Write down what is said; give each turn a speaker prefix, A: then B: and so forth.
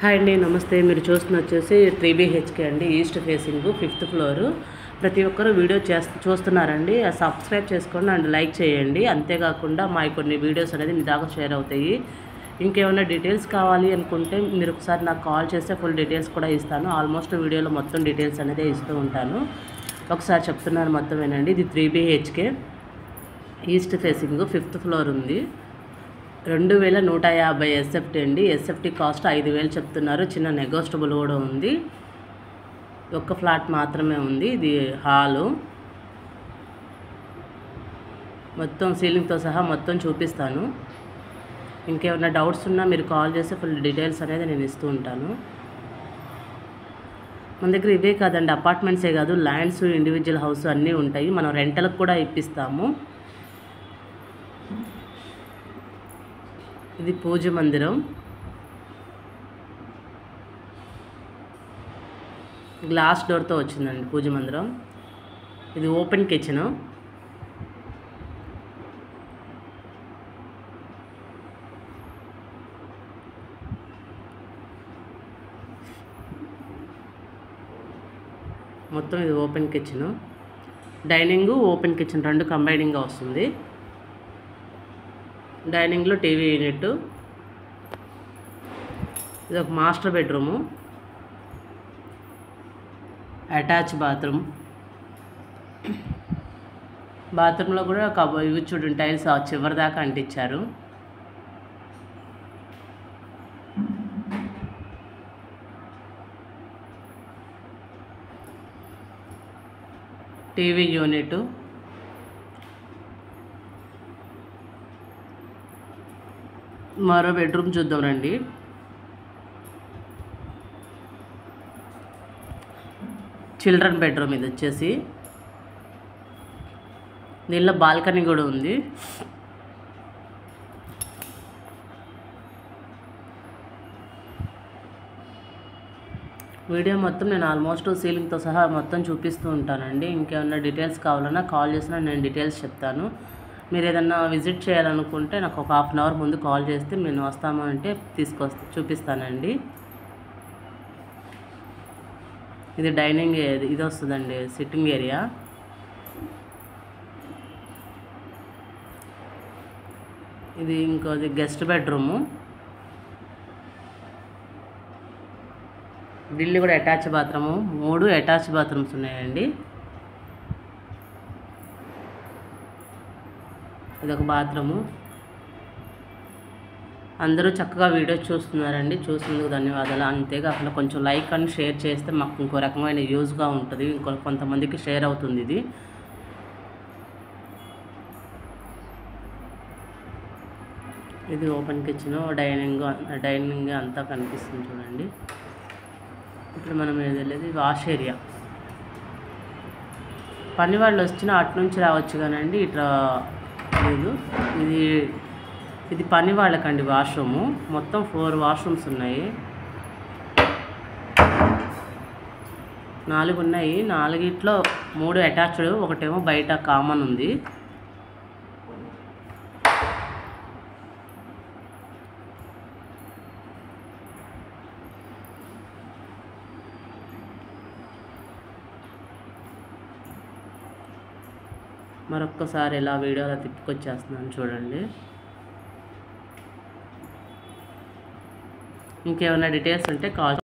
A: Hi అండి, నమస్తే. మీరు వచ్చేసి 3BHK అండి, ఈస్ట్ ఫేసింగ్ 5th ఫ్లోర్. ప్రతి ఒక్కరు వీడియో చూస్తున్నారండి. సబ్స్క్రైబ్ చేసుకోండి అండ్ లైక్ చేయండి. అంతేకాకుండా మా కొన్ని వీడియోస్ అనేది మీ దాకా షేర్ అవుతాయి. ఇంకేమైనా డీటెయిల్స్ కావాలి అనుకుంటే మీరు ఒకసారి నాకు కాల్ చేస్తే ఫుల్ డీటెయిల్స్ కూడా ఇస్తాను. ఆల్మోస్ట్ వీడియోలో మొత్తం డీటెయిల్స్ అనేది ఇస్తూ ఉంటాను. ఒకసారి చెప్తున్నాను మొత్తం వినండి. ఇది 3BHK east facing 5th floor ఉంది. 2150 SFT అండి. SFT కాస్ట్ 5000 చెప్తున్నారు. చిన్న నెగోషియబుల్ కూడా ఉంది. ఒక్క ఫ్లాట్ మాత్రమే ఉంది. ఇది హాలు మొత్తం సీలింగ్తో సహా మొత్తం చూపిస్తాను. ఇంకేమైనా డౌట్స్ ఉన్నా మీరు కాల్ చేస్తే ఫుల్ డీటెయిల్స్ అనేది నేను ఇస్తూ ఉంటాను. మన దగ్గర ఇవే కాదండి, అపార్ట్మెంట్సే కాదు, ల్యాండ్స్, ఇండివిజువల్ హౌస్ అన్నీ ఉంటాయి. మనం రెంటలకు కూడా ఇప్పిస్తాము. ఇది పూజ మందిరం. గ్లాస్ డోర్తో వచ్చిందండి పూజ మందిరం. ఇది ఓపెన్ కిచెన్. మొత్తం ఇది open kitchen. Dining, open kitchen రెండు కంబైనింగ్గా వస్తుంది. డైనింగ్లో టీవీ యూనిట్. ఇది ఒక మాస్టర్ బెడ్రూము, అటాచ్ బాత్రూమ్. బాత్రూంలో కూడా ఇవి చూడండి, టైల్స్ చివరి దాకా అంటించారు. TV unit. మరో బెడ్రూమ్ చూద్దాం రండి. చిల్డ్రన్ బెడ్రూమ్ ఇది వచ్చేసి. దీనిలో బాల్కనీ కూడా ఉంది. వీడియో మొత్తం నేను ఆల్మోస్ట్ సీలింగ్తో సహా మొత్తం చూపిస్తూ ఉంటానండి. ఇంకేమన్నా డీటెయిల్స్ కావాలన్నా కాల్ చేసినా నేను డీటెయిల్స్ చెప్తాను. మీరు ఏదన్నా విజిట్ చేయాలనుకుంటే నాకు ఒక హాఫ్ అన్ అవర్ ముందు కాల్ చేస్తే నేను వస్తాము అంటే చూపిస్తానండి. ఇది డైనింగ్, ఇది వస్తుందండి సిట్టింగ్ ఏరియా. ఇది ఇంకోది గెస్ట్ బెడ్రూము. దీన్ని కూడా అటాచ్ బాత్రూము. 3 అటాచ్ బాత్రూమ్స్ ఉన్నాయండి. ఇదొక బాత్రూము. అందరూ చక్కగా వీడియో చూస్తున్నారండి. చూసినందుకు ధన్యవాదాలు. అంతేకాకుండా కొంచెం లైక్ అండ్ షేర్ చేస్తే మాకు ఇంకో రకమైన యూజ్గా ఉంటుంది, కొంతమందికి షేర్ అవుతుంది. ఇది ఓపెన్ కిచెన్. డైనింగ్ అంతా కనిపిస్తుంది చూడండి. ఇప్పుడు మనం వెళ్ళేది వాష్ ఏరియా. పని వాళ్ళు వచ్చినా అటు నుంచి రావచ్చు కానండి, ఇట్లా లేదు. ఇది పని వాళ్ళకండి వాష్రూము. మొత్తం 4 వాష్రూమ్స్ ఉన్నాయి. 4 ఉన్నాయి. 4ట్లో 3 అటాచ్డ్, ఒకటేమో బయట కామన్ ఉంది. మరొక్కసారి ఇలా వీడియోలో తిప్పుకొచ్చేస్తున్నాను చూడండి. ఇంకేమైనా డీటెయిల్స్ ఉంటే కాల్